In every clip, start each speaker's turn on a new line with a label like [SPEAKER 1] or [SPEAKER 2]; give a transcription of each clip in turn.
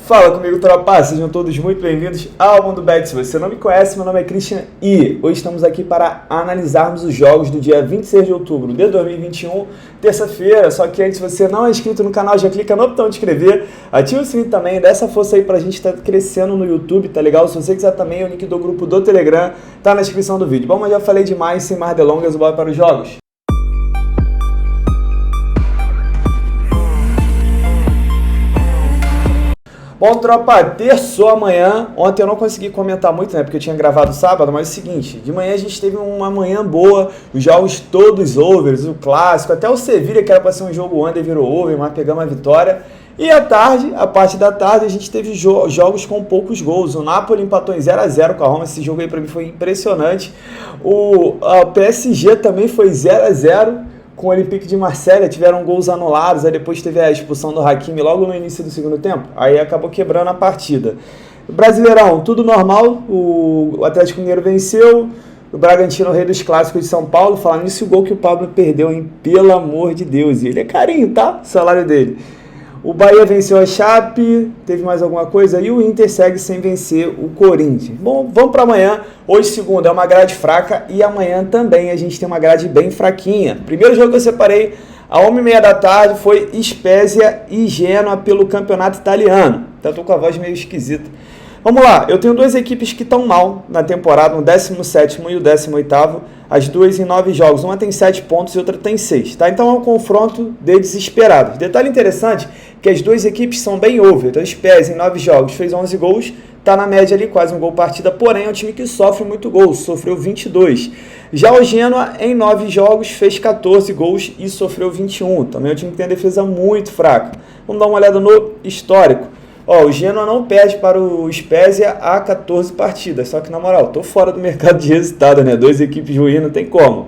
[SPEAKER 1] Fala comigo, tropa, sejam todos muito bem-vindos ao Mundo Bet. Se você não me conhece, meu nome é Christian e hoje estamos aqui para analisarmos os jogos do dia 26 de outubro de 2021, terça-feira. Só que antes, se você não é inscrito no canal, já clica no botão de inscrever, ativa o sininho também, dá essa força aí pra gente estar crescendo no YouTube, tá legal? Se você quiser também, o link do grupo do Telegram tá na descrição do vídeo. Bom, mas já falei demais, sem mais delongas, bora para os jogos. Bom, tropa, terçou amanhã. Ontem eu não consegui comentar muito, né, porque eu tinha gravado sábado, mas é o seguinte, de manhã a gente teve uma manhã boa, os jogos todos overs, o clássico, até o Sevilha, que era para ser um jogo under, virou over, mas pegamos a vitória. E à tarde, a parte da tarde, a gente teve jogos com poucos gols. O Napoli empatou em 0x0 com a Roma, esse jogo aí para mim foi impressionante. O PSG também foi 0x0. Com o Olympique de Marselha, tiveram gols anulados, aí depois teve a expulsão do Hakimi logo no início do segundo tempo, aí acabou quebrando a partida. O Brasileirão, tudo normal, o Atlético Mineiro venceu, o Bragantino, o rei dos clássicos de São Paulo. Falando nisso, o gol que o Pablo perdeu, hein? Pelo amor de Deus, e ele é carinho, tá? O salário dele. O Bahia venceu a Chape, teve mais alguma coisa, e o Inter segue sem vencer o Corinthians. Bom, vamos para amanhã. Hoje, segunda, é uma grade fraca e amanhã também a gente tem uma grade bem fraquinha. Primeiro jogo que eu separei, à 1h30 da tarde, foi Spezia e Genoa pelo campeonato italiano. Então, eu tô com a voz meio esquisita. Vamos lá, eu tenho duas equipes que estão mal na temporada, o 17º e o 18º, as duas em 9 jogos. Uma tem 7 pontos e outra tem 6, tá? Então é um confronto de desesperados. Detalhe interessante, que as duas equipes são bem over. Então o Spezia em 9 jogos fez 11 gols, tá na média ali, quase um gol partida, porém é um time que sofre muito gols, sofreu 22. Já o Genoa em 9 jogos fez 14 gols e sofreu 21. Também é um time que tem a defesa muito fraca. Vamos dar uma olhada no histórico. O Genoa não perde para o Spezia há 14 partidas, só que na moral, tô fora do mercado de resultado, né? Duas equipes ruins, não tem como.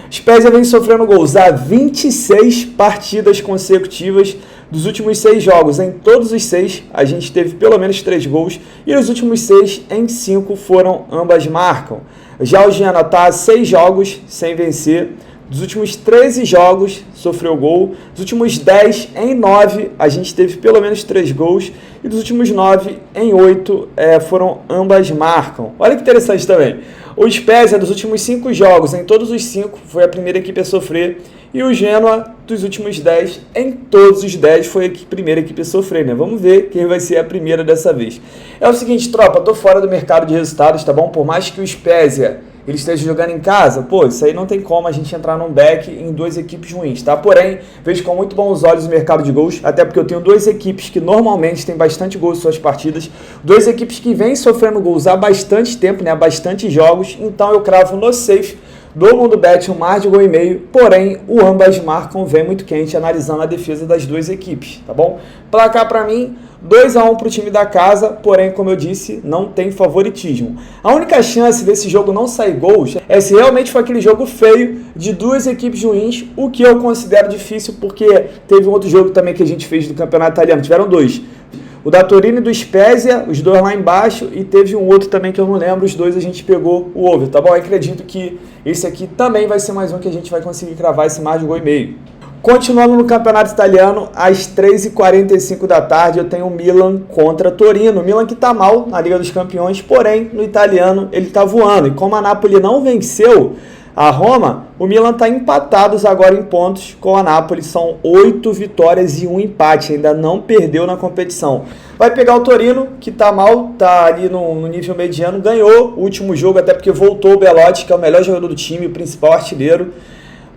[SPEAKER 1] Spezia vem sofrendo gols há 26 partidas consecutivas dos últimos 6 jogos. Em todos os 6, a gente teve pelo menos 3 gols e nos últimos 6, em 5 foram ambas marcam. Já o Genoa está há 6 jogos sem vencer. Dos últimos 13 jogos, sofreu gol. Dos últimos 10, em 9, a gente teve pelo menos 3 gols. E dos últimos 9, em 8, foram ambas marcam. Olha que interessante também. O Spezia, dos últimos 5 jogos, em todos os 5, foi a primeira equipe a sofrer. E o Genoa, dos últimos 10, em todos os 10, foi a primeira equipe a sofrer, né? Vamos ver quem vai ser a primeira dessa vez. É o seguinte, tropa, tô fora do mercado de resultados, tá bom? Por mais que o Spezia ele esteja jogando em casa, pô, isso aí não tem como a gente entrar num back em duas equipes ruins, tá? Porém, vejo com muito bons olhos o mercado de gols, até porque eu tenho duas equipes que normalmente têm bastante gols em suas partidas, duas equipes que vêm sofrendo gols há bastante tempo, né? Há bastante jogos, então eu cravo no safe do Mundo Bet um mais de gol e meio, porém o ambas marcam vem muito quente, analisando a defesa das duas equipes, tá bom? Placar para mim, 2x1 para o time da casa, porém, como eu disse, não tem favoritismo. A única chance desse jogo não sair gols é se realmente for aquele jogo feio de duas equipes ruins, o que eu considero difícil, porque teve um outro jogo também que a gente fez do campeonato italiano, tiveram 2. O da Torino e do Spezia, os 2 lá embaixo, e teve um outro também que eu não lembro, os 2 a gente pegou o over, tá bom? Eu acredito que esse aqui também vai ser mais um que a gente vai conseguir cravar esse mais de gol e meio. Continuando no campeonato italiano, às 3h45 da tarde, eu tenho o Milan contra Torino. O Milan que tá mal na Liga dos Campeões, porém, no italiano ele tá voando. E como a Napoli não venceu a Roma, o Milan está empatados agora em pontos com a Napoli. São 8 vitórias e 1 empate, ainda não perdeu na competição. Vai pegar o Torino, que está mal, está ali no nível mediano, ganhou o último jogo, até porque voltou o Belotti, que é o melhor jogador do time, o principal artilheiro.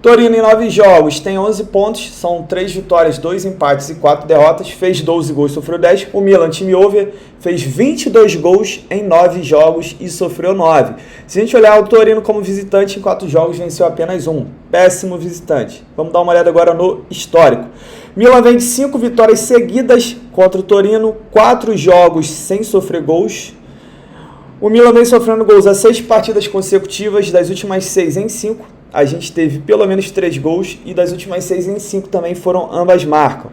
[SPEAKER 1] Torino em 9 jogos tem 11 pontos, são 3 vitórias, 2 empates e 4 derrotas, fez 12 gols, sofreu 10. O Milan, time over, fez 22 gols em 9 jogos e sofreu 9. Se a gente olhar o Torino como visitante, em 4 jogos venceu apenas 1. Péssimo visitante. Vamos dar uma olhada agora no histórico. Milan vem de 5 vitórias seguidas contra o Torino, 4 jogos sem sofrer gols. O Milan vem sofrendo gols a 6 partidas consecutivas, das últimas 6 em 5. A gente teve pelo menos 3 gols e das últimas 6 em 5 também foram ambas marcam.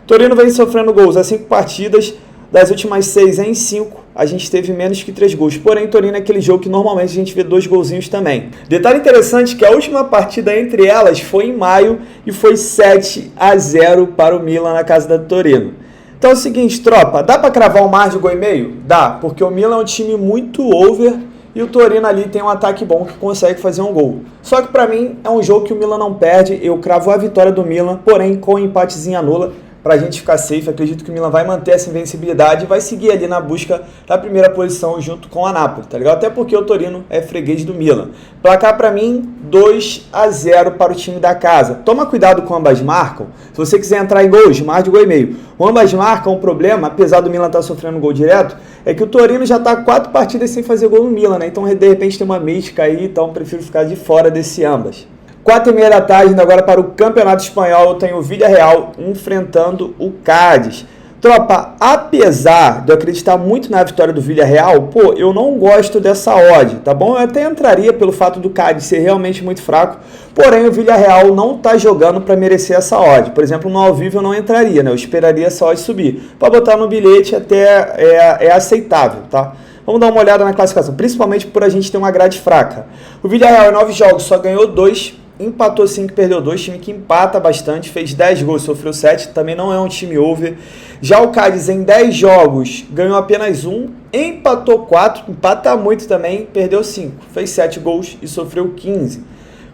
[SPEAKER 1] Torino vem sofrendo gols a 5 partidas, das últimas 6 em 5 a gente teve menos que 3 gols. Porém, Torino é aquele jogo que normalmente a gente vê 2 golzinhos também. Detalhe interessante que a última partida entre elas foi em maio e foi 7-0 para o Milan na casa da Torino. Então é o seguinte, tropa, dá pra cravar um mar de gol e meio? Dá, porque o Milan é um time muito over e o Torino ali tem um ataque bom que consegue fazer um gol. Só que pra mim é um jogo que o Milan não perde, eu cravo a vitória do Milan, porém com um empatezinho nula, pra gente ficar safe. Acredito que o Milan vai manter essa invencibilidade e vai seguir ali na busca da primeira posição junto com a Napoli, tá ligado? Até porque o Torino é freguês do Milan. Placar pra mim, 2-0 para o time da casa. Toma cuidado com ambas marcam. Se você quiser entrar em gols, mais de gol e meio. O ambas marcam, o problema, apesar do Milan estar sofrendo gol direto, é que o Torino já tá 4 partidas sem fazer gol no Milan, né? Então de repente tem uma mística aí, então prefiro ficar de fora desse ambas. 4h30 da tarde, indo agora para o Campeonato Espanhol, eu tenho o Villarreal enfrentando o Cádiz. Tropa, apesar de eu acreditar muito na vitória do Villarreal, pô, eu não gosto dessa odd, tá bom? Eu até entraria pelo fato do Cádiz ser realmente muito fraco, porém o Villarreal não tá jogando para merecer essa odd. Por exemplo, no ao vivo eu não entraria, né? Eu esperaria essa odd subir. Para botar no bilhete até é aceitável, tá? Vamos dar uma olhada na classificação, principalmente por a gente ter uma grade fraca. O Villarreal em 9 jogos só ganhou 2, empatou 5 e perdeu 2, time que empata bastante, fez 10 gols, sofreu 7, também não é um time over. Já o Cádiz em 10 jogos ganhou apenas 1, empatou 4, empata muito também, perdeu 5, fez 7 gols e sofreu 15.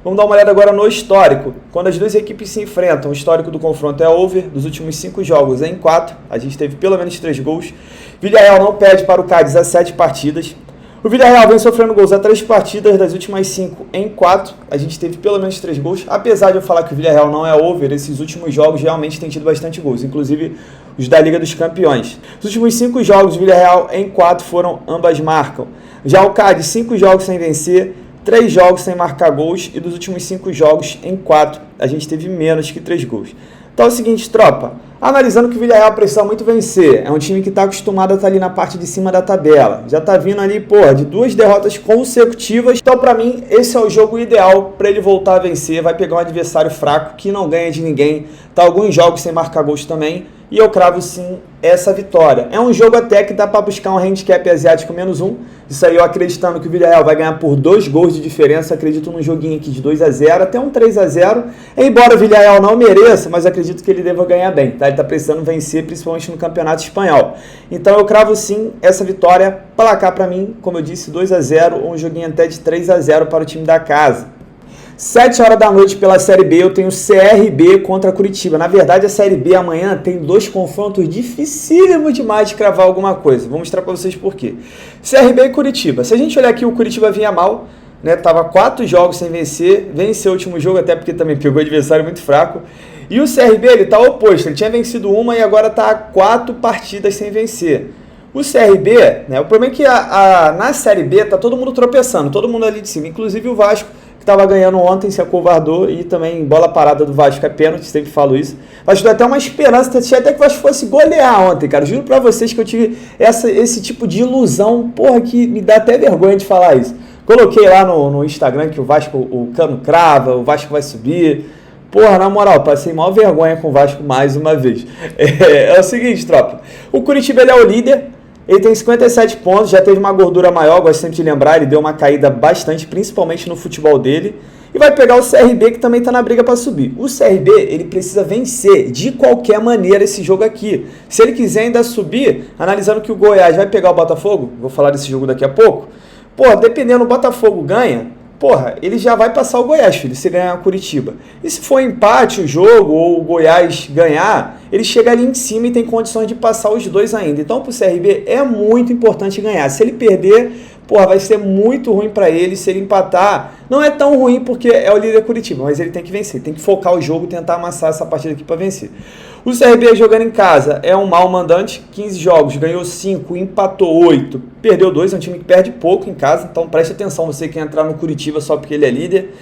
[SPEAKER 1] Vamos dar uma olhada agora no histórico. Quando as duas equipes se enfrentam, o histórico do confronto é over, dos últimos 5 jogos em 4, a gente teve pelo menos 3 gols. Villarreal não perde para o Cádiz há 7 partidas. O Villarreal vem sofrendo gols a 3 partidas, das últimas 5 em 4. A gente teve pelo menos 3 gols. Apesar de eu falar que o Villarreal não é over, esses últimos jogos realmente tem tido bastante gols. Inclusive os da Liga dos Campeões. Os últimos 5 jogos, o Villarreal em 4 foram ambas marcam. Já o Cádiz, 5 jogos sem vencer, 3 jogos sem marcar gols. E dos últimos 5 jogos em 4, a gente teve menos que 3 gols. Então é o seguinte, tropa. Analisando que o Villarreal precisa muito vencer, é um time que está acostumado a estar ali na parte de cima da tabela. Já está vindo ali, de 2 derrotas consecutivas. Então, para mim, esse é o jogo ideal para ele voltar a vencer. Vai pegar um adversário fraco que não ganha de ninguém. Tá alguns jogos sem marcar gols também. E eu cravo sim essa vitória. É um jogo até que dá para buscar um handicap asiático -1. Isso aí eu acreditando que o Villarreal vai ganhar por 2 gols de diferença. Acredito num joguinho aqui de 2-0, até um 3-0. Embora o Villarreal não mereça, mas acredito que ele deva ganhar bem. Tá? Ele está precisando vencer, principalmente no Campeonato Espanhol. Então eu cravo sim essa vitória. Placar para mim, como eu disse, 2-0, ou um joguinho até de 3-0 para o time da casa. 7 horas da noite pela Série B, eu tenho CRB contra Curitiba. Na verdade, a Série B amanhã tem 2 confrontos dificílimos demais de cravar alguma coisa. Vou mostrar para vocês por quê. CRB e Curitiba. Se a gente olhar aqui, o Curitiba vinha mal, né? Tava 4 jogos sem vencer, venceu o último jogo, até porque também pegou adversário muito fraco. E o CRB, ele tá oposto, ele tinha vencido uma e agora tá 4 partidas sem vencer. O CRB, né? O problema é que na Série B tá todo mundo tropeçando, todo mundo ali de cima, inclusive o Vasco, que estava ganhando ontem, se acovardou, e também bola parada do Vasco é pênalti, sempre falo isso. Mas deu até uma esperança, tinha até que o Vasco fosse golear ontem, cara. Juro pra vocês que eu tive esse tipo de ilusão, porra, que me dá até vergonha de falar isso. Coloquei lá no Instagram que o Vasco, o Cano crava, o Vasco vai subir. Porra, na moral, passei maior vergonha com o Vasco mais uma vez. É o seguinte, tropa. O Curitiba, ele é o líder. Ele tem 57 pontos, já teve uma gordura maior, gosto sempre de lembrar, ele deu uma caída bastante, principalmente no futebol dele. E vai pegar o CRB, que também está na briga para subir. O CRB, ele precisa vencer de qualquer maneira esse jogo aqui. Se ele quiser ainda subir, analisando que o Goiás vai pegar o Botafogo, vou falar desse jogo daqui a pouco, dependendo, o Botafogo ganha, ele já vai passar o Goiás, filho, se ganhar a Curitiba. E se for empate o jogo, ou o Goiás ganhar, ele chega ali em cima e tem condições de passar os dois ainda. Então, pro CRB, é muito importante ganhar. Se ele perder, vai ser muito ruim para ele. Se ele empatar, não é tão ruim porque é o líder Curitiba, mas ele tem que vencer, tem que focar o jogo, tentar amassar essa partida aqui para vencer. O CRB jogando em casa é um mau mandante, 15 jogos, ganhou 5, empatou 8, perdeu 2, é um time que perde pouco em casa, então preste atenção você que entrar no Curitiba só porque ele é líder.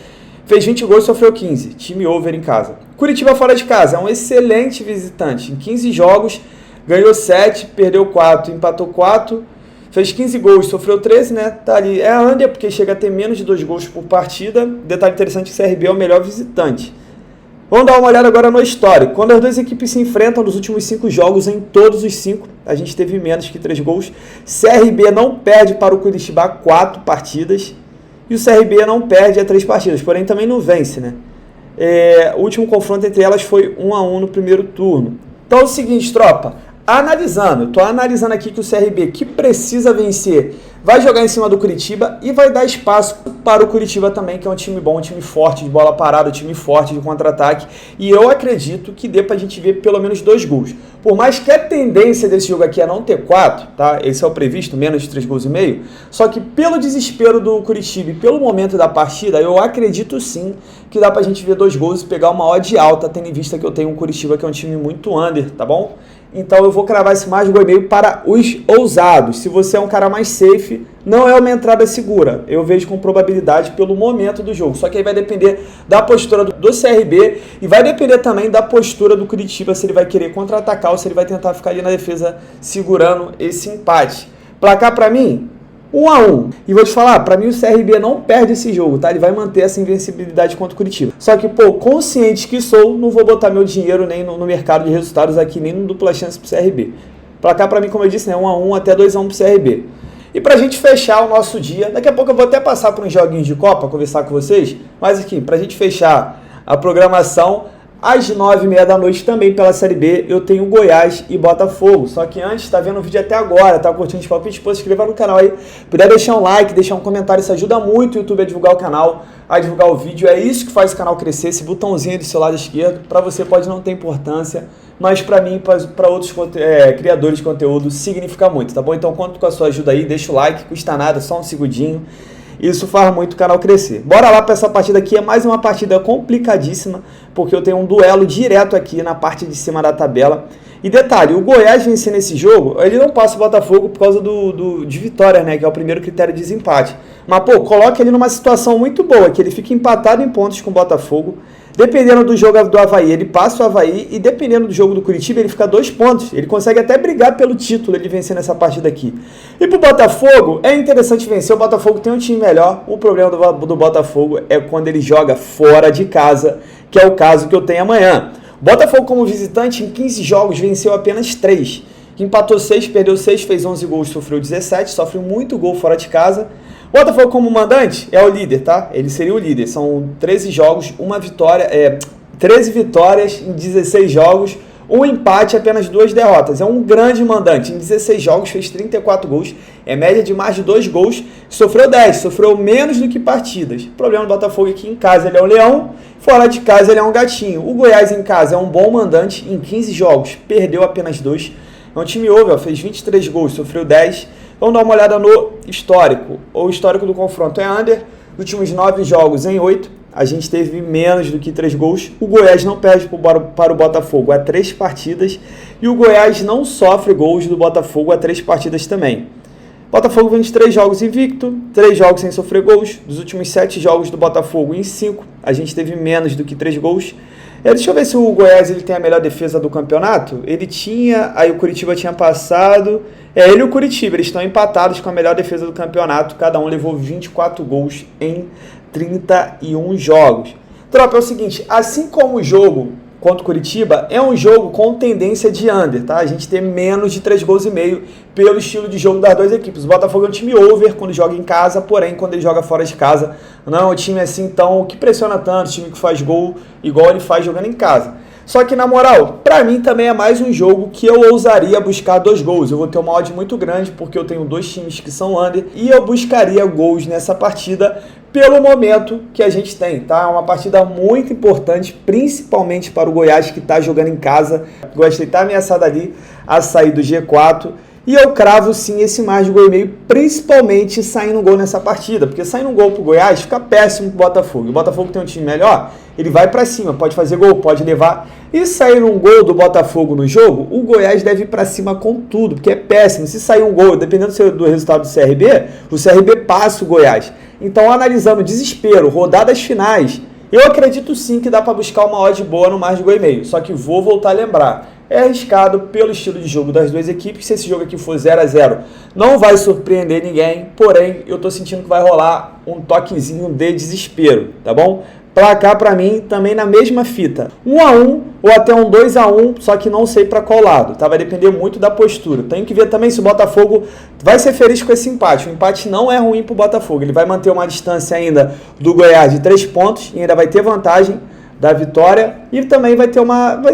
[SPEAKER 1] Fez 20 gols e sofreu 15, time over em casa. Curitiba fora de casa, é um excelente visitante, em 15 jogos, ganhou 7, perdeu 4, empatou 4, fez 15 gols, sofreu 13, né? Tá ali, é under porque chega a ter menos de 2 gols por partida. Detalhe interessante, o CRB é o melhor visitante. Vamos dar uma olhada agora no histórico. Quando as duas equipes se enfrentam nos últimos 5 jogos, em todos os 5, a gente teve menos que 3 gols. CRB não perde para o Curitiba 4 partidas. E o CRB não perde a 3 partidas, porém também não vence, né? O último confronto entre elas foi 1-1 no primeiro turno. Então é o seguinte, tropa. Tô analisando aqui que o CRB, que precisa vencer, vai jogar em cima do Curitiba e vai dar espaço para o Curitiba também, que é um time bom, um time forte de bola parada, um time forte de contra-ataque. E eu acredito que dê pra gente ver pelo menos 2 gols. Por mais que a tendência desse jogo aqui é não ter 4, tá? Esse é o previsto, menos de 3 gols e meio. Só que pelo desespero do Curitiba e pelo momento da partida, eu acredito sim que dá pra gente ver 2 gols e pegar uma odd alta, tendo em vista que eu tenho um Curitiba que é um time muito under, tá bom? Então eu vou cravar esse mais de 1,5 para os ousados. Se você é um cara mais safe, não é uma entrada segura. Eu vejo com probabilidade pelo momento do jogo. Só que aí vai depender da postura do CRB e vai depender também da postura do Curitiba, se ele vai querer contra-atacar ou se ele vai tentar ficar ali na defesa segurando esse empate. Placar para mim, 1-1. E vou te falar, pra mim o CRB não perde esse jogo, tá? Ele vai manter essa invencibilidade contra o Curitiba. Só que, consciente que sou, não vou botar meu dinheiro nem no mercado de resultados aqui, nem no dupla chance pro CRB. Placar pra mim, como eu disse, né? 1-1 até 2-1 pro CRB. E pra gente fechar o nosso dia, daqui a pouco eu vou até passar por uns joguinhos de Copa, conversar com vocês, mas aqui, pra gente fechar a programação, às 9h30 da noite também pela Série B, eu tenho Goiás e Botafogo. Só que antes, tá vendo o vídeo até agora, tá curtindo os palpites, se inscreva no canal aí. Puder deixar um like, deixar um comentário, isso ajuda muito o YouTube a divulgar o canal, a divulgar o vídeo. É isso que faz o canal crescer, esse botãozinho do seu lado esquerdo. Pra você pode não ter importância, mas pra mim, pra outros criadores de conteúdo, significa muito, tá bom? Então conto com a sua ajuda aí, deixa o like, custa nada, só um segundinho. Isso faz muito o canal crescer. Bora lá para essa partida aqui, é mais uma partida complicadíssima, porque eu tenho um duelo direto aqui na parte de cima da tabela. E detalhe, o Goiás vencer nesse jogo, ele não passa o Botafogo por causa de vitória, né, que é o primeiro critério de desempate. Mas, coloca ele numa situação muito boa, que ele fica empatado em pontos com o Botafogo. Dependendo do jogo do Avaí, ele passa o Avaí, e dependendo do jogo do Curitiba, ele fica 2 pontos. Ele consegue até brigar pelo título, ele vencer nessa partida aqui. E pro Botafogo, é interessante vencer. O Botafogo tem um time melhor. O problema do Botafogo é quando ele joga fora de casa, que é o caso que eu tenho amanhã. O Botafogo, como visitante, em 15 jogos, venceu apenas 3. Empatou 6, perdeu 6, fez 11 gols, sofreu 17, sofre muito gol fora de casa. O Botafogo, como mandante, é o líder, tá? Ele seria o líder. São 13 jogos, 13 vitórias em 16 jogos, um empate e apenas 2 derrotas. É um grande mandante. Em 16 jogos, fez 34 gols, é média de mais de 2 gols, sofreu 10, sofreu menos do que partidas. O problema do Botafogo é que em casa ele é um leão, fora de casa ele é um gatinho. O Goiás em casa é um bom mandante, em 15 jogos, perdeu apenas 2. É um time over, fez 23 gols, sofreu 10. Vamos dar uma olhada no histórico. O histórico do confronto é under. Últimos 9 jogos em 8, a gente teve menos do que 3 gols. O Goiás não perde para o Botafogo há 3 partidas. E o Goiás não sofre gols do Botafogo há 3 partidas também. Botafogo vem de 3 jogos invicto, 3 jogos sem sofrer gols. Dos últimos 7 jogos do Botafogo, em 5, a gente teve menos do que 3 gols. Deixa eu ver se o Goiás ele tem a melhor defesa do campeonato. Ele tinha, aí o Curitiba tinha passado. Ele e o Curitiba, eles estão empatados com a melhor defesa do campeonato. Cada um levou 24 gols em 31 jogos. Tropa, é o seguinte, assim como o jogo contra o Curitiba, é um jogo com tendência de under, tá? A gente tem menos de 3 gols e meio pelo estilo de jogo das 2 equipes. O Botafogo é um time over quando joga em casa, porém, quando ele joga fora de casa, não é um time assim tão que pressiona tanto, time que faz gol igual ele faz jogando em casa. Só que, na moral, pra mim também é mais um jogo que eu ousaria buscar 2 gols. Eu vou ter uma odd muito grande, porque eu tenho 2 times que são under, e eu buscaria gols nessa partida pelo momento que a gente tem, tá? É uma partida muito importante, principalmente para o Goiás, que tá jogando em casa. O Goiás está ameaçado ali a sair do G4. E eu cravo sim esse mais de 1,5, principalmente saindo um gol nessa partida, porque saindo um gol pro Goiás fica péssimo pro Botafogo. O Botafogo tem um time melhor, ele vai pra cima, pode fazer gol, pode levar. E sair um gol do Botafogo no jogo, o Goiás deve ir pra cima com tudo, porque é péssimo. Se sair um gol, dependendo do resultado do CRB, o CRB passa o Goiás. Então, analisando desespero, rodadas finais, eu acredito sim que dá pra buscar uma odd boa no mais de 1,5. Só que vou voltar a lembrar, é arriscado pelo estilo de jogo das 2 equipes. Se esse jogo aqui for 0-0, não vai surpreender ninguém. Porém, eu tô sentindo que vai rolar um toquezinho de desespero, tá bom? Placar pra mim também na mesma fita. 1-1 ou até um 2-1, só que não sei pra qual lado, tá? Vai depender muito da postura. Tenho que ver também se o Botafogo vai ser feliz com esse empate. O empate não é ruim pro Botafogo. Ele vai manter uma distância ainda do Goiás de 3 pontos e ainda vai ter vantagem. da vitória e também vai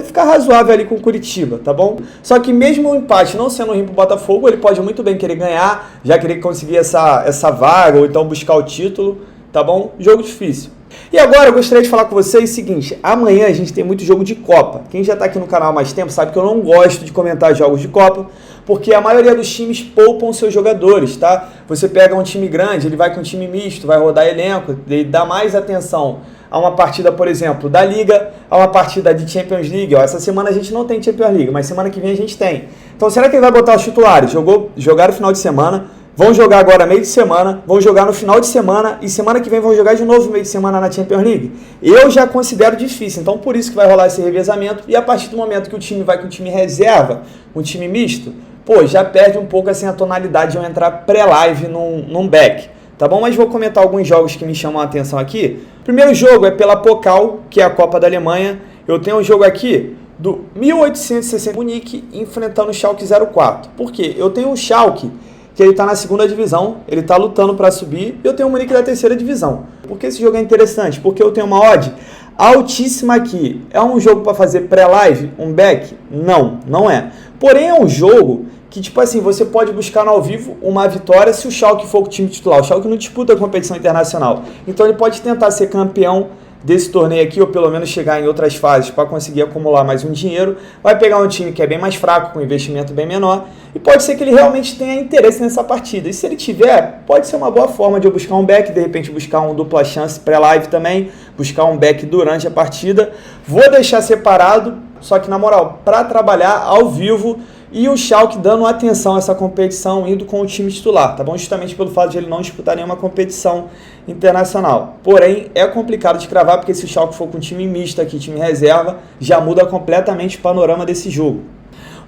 [SPEAKER 1] ficar razoável ali com o Curitiba, tá bom? Só que mesmo o empate não sendo ruim pro Botafogo, ele pode muito bem querer ganhar, já querer conseguir essa vaga ou então buscar o título, tá bom? Jogo difícil. E agora eu gostaria de falar com vocês o seguinte, amanhã a gente tem muito jogo de Copa. Quem já está aqui no canal há mais tempo sabe que eu não gosto de comentar jogos de Copa, porque a maioria dos times poupam seus jogadores, tá? Você pega um time grande, ele vai com um time misto, vai rodar elenco, ele dá mais atenção a uma partida, por exemplo, da Liga, a uma partida de Champions League. Ó, essa semana a gente não tem Champions League, mas semana que vem a gente tem. Então será que ele vai botar os titulares? Jogaram no final de semana, vão jogar agora meio de semana, vão jogar no final de semana e semana que vem vão jogar de novo meio de semana na Champions League. Eu já considero difícil, então por isso que vai rolar esse revezamento e a partir do momento que o time vai com o time reserva, um time misto, pô, já perde um pouco assim a tonalidade de eu entrar pré-live num back, tá bom? Mas vou comentar alguns jogos que me chamam a atenção aqui. Primeiro jogo é pela Pokal, que é a Copa da Alemanha. Eu tenho um jogo aqui do 1860 Munique enfrentando o Schalke 04. Por quê? Eu tenho o Schalke, que ele está na segunda divisão, ele está lutando para subir, e eu tenho o Munique da terceira divisão. Por que esse jogo é interessante? Porque eu tenho uma odd altíssima aqui. É um jogo para fazer pré-live, um back? Não, não é. Porém é um jogo que, tipo assim, você pode buscar no ao vivo uma vitória se o Schalke for o time titular. O Schalke não disputa a competição internacional. Então ele pode tentar ser campeão desse torneio aqui, ou pelo menos chegar em outras fases para conseguir acumular mais um dinheiro. Vai pegar um time que é bem mais fraco, com investimento bem menor, e pode ser que ele realmente tenha interesse nessa partida. E se ele tiver, pode ser uma boa forma de eu buscar um back, de repente buscar um dupla chance pré-live também, buscar um back durante a partida. Vou deixar separado, só que na moral, para trabalhar ao vivo, e o Schalke dando atenção a essa competição, indo com o time titular, tá bom? Justamente pelo fato de ele não disputar nenhuma competição internacional. Porém, é complicado de cravar, porque se o Schalke for com time misto aqui, time reserva, já muda completamente o panorama desse jogo.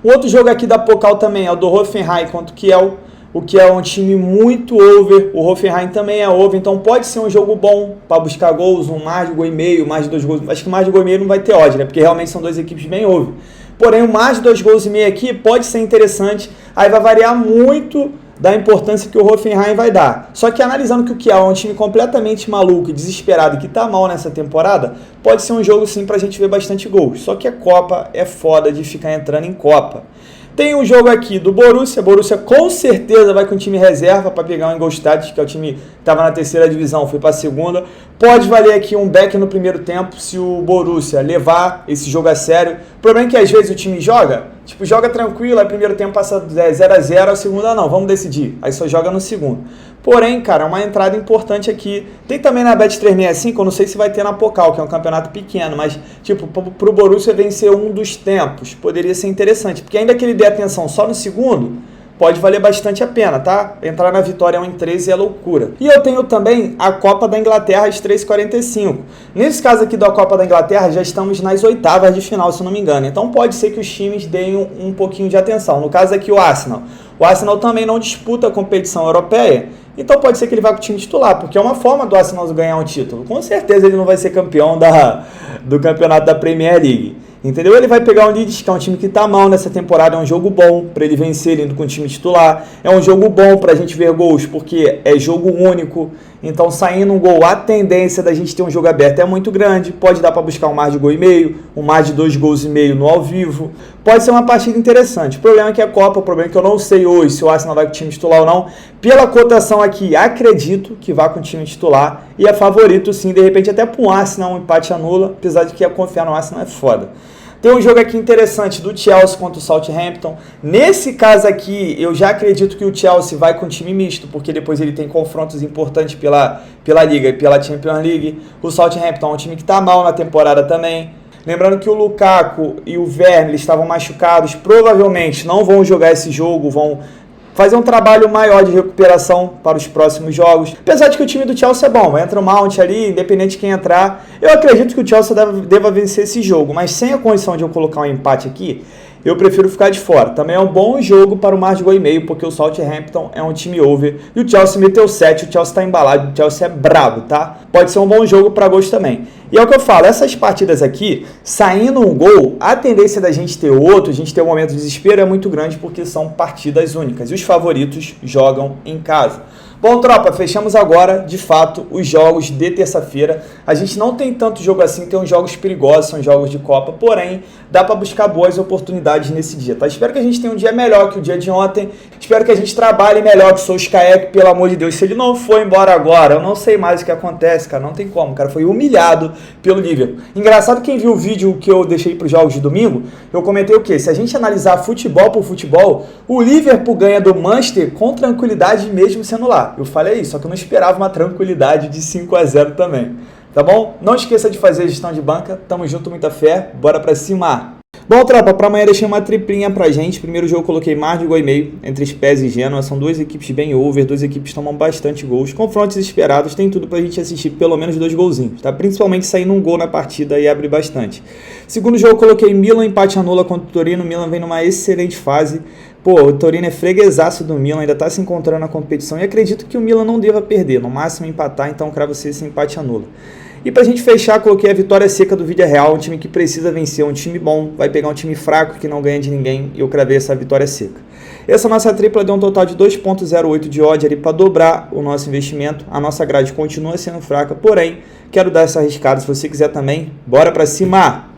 [SPEAKER 1] O outro jogo aqui da Pokal também é o do Hoffenheim contra o Kiel. O Kiel é um time muito over, o Hoffenheim também é over, então pode ser um jogo bom para buscar gols, um mais de gol e meio, mais de 2 gols. Acho que mais de gol e meio não vai ter odd, né? Porque realmente são duas equipes bem over. Porém, o mais de 2 gols e meio aqui pode ser interessante, aí vai variar muito da importância que o Hoffenheim vai dar. Só que analisando que o Kiel é um time completamente maluco e desesperado e que tá mal nessa temporada, pode ser um jogo sim pra gente ver bastante gols. Só que a Copa é foda de ficar entrando em Copa. Tem um jogo aqui do Borussia. Borussia com certeza vai com o time reserva para pegar o Ingolstadt, que é o time que estava na terceira divisão, foi para a segunda. Pode valer aqui um back no primeiro tempo se o Borussia levar esse jogo a sério. O problema é que às vezes o time joga tranquilo, aí primeiro tempo passa 0-0, a segunda não, vamos decidir. Aí só joga no segundo. Porém, cara, uma entrada importante aqui. Tem também na Bet365, eu não sei se vai ter na Pokal, que é um campeonato pequeno, mas, tipo, pro Borussia vencer um dos tempos, poderia ser interessante. Porque ainda que ele dê atenção só no segundo, pode valer bastante a pena, tá? Entrar na vitória 1-13 é loucura. E eu tenho também a Copa da Inglaterra às 3h45. Nesse caso aqui da Copa da Inglaterra, já estamos nas oitavas de final, se eu não me engano. Então pode ser que os times deem um pouquinho de atenção. No caso aqui o Arsenal. O Arsenal também não disputa a competição europeia, então pode ser que ele vá com o time titular, porque é uma forma do Arsenal ganhar um título. Com certeza ele não vai ser campeão do campeonato da Premier League. Entendeu? Ele vai pegar o Leeds, que é um time que tá mal nessa temporada, é um jogo bom para ele vencer indo com o time titular, é um jogo bom pra gente ver gols, porque é jogo único, então saindo um gol, a tendência da gente ter um jogo aberto é muito grande, pode dar para buscar um mais de gol e meio, um mais de 2 gols e meio no ao vivo, pode ser uma partida interessante. O problema é que a Copa, o problema é que eu não sei hoje se o Arsenal vai com o time titular ou não, pela cotação aqui, acredito que vá com o time titular, e é favorito sim, de repente até para um Arsenal, um empate anula, apesar de que confiar no Arsenal é foda. Tem um jogo aqui interessante do Chelsea contra o Southampton. Nesse caso aqui, eu já acredito que o Chelsea vai com time misto, porque depois ele tem confrontos importantes pela Liga e pela Champions League. O Southampton é um time que está mal na temporada também. Lembrando que o Lukaku e o Werner estavam machucados, provavelmente não vão jogar esse jogo, vão fazer um trabalho maior de recuperação para os próximos jogos. Apesar de que o time do Chelsea é bom, entra o Mount ali, independente de quem entrar. Eu acredito que o Chelsea deva vencer esse jogo, mas sem a condição de eu colocar um empate aqui, eu prefiro ficar de fora. Também é um bom jogo para o mais de gol e meio, porque o Southampton é um time over. E o Chelsea meteu 7, o Chelsea está embalado, o Chelsea é brabo, tá? Pode ser um bom jogo para gols também. E é o que eu falo, essas partidas aqui, saindo um gol, a tendência da gente ter outro, a gente ter um momento de desespero é muito grande, porque são partidas únicas. E os favoritos jogam em casa. Bom, tropa, fechamos agora, de fato, os jogos de terça-feira. A gente não tem tanto jogo assim, tem uns jogos perigosos, são jogos de Copa, porém, dá para buscar boas oportunidades nesse dia, tá? Espero que a gente tenha um dia melhor que o dia de ontem, espero que a gente trabalhe melhor que o Solskjaer, que, pelo amor de Deus, se ele não for embora agora, eu não sei mais o que acontece, cara, não tem como, cara, foi humilhado pelo Liverpool. Engraçado, quem viu o vídeo que eu deixei para os jogos de domingo, eu comentei o quê? Se a gente analisar futebol por futebol, o Liverpool ganha do Manchester com tranquilidade mesmo sendo lá. Eu falei isso, só que eu não esperava uma tranquilidade de 5-0 também. Tá bom? Não esqueça de fazer a gestão de banca. Tamo junto, muita fé. Bora pra cima! Bom, tropa, para amanhã deixei uma triplinha pra gente. Primeiro jogo eu coloquei mais de gol e meio entre Spurs e Genoa. São duas equipes bem over, duas equipes tomam bastante gols. Confrontos esperados, tem tudo pra gente assistir pelo menos 2 golzinhos, tá? Principalmente saindo um gol na partida e abre bastante. Segundo jogo eu coloquei Milan, empate anula contra o Torino. Milan vem numa excelente fase. Pô, o Torino é freguesaço do Milan, ainda tá se encontrando na competição e acredito que o Milan não deva perder, no máximo empatar, então cravo você esse empate anula. E pra gente fechar, coloquei a vitória seca do Villarreal, um time que precisa vencer, um time bom, vai pegar um time fraco que não ganha de ninguém e eu cravei essa vitória seca. Essa nossa tripla deu um total de 2.08 de odd ali para dobrar o nosso investimento, a nossa grade continua sendo fraca, porém, quero dar essa arriscada, se você quiser também, bora pra cima!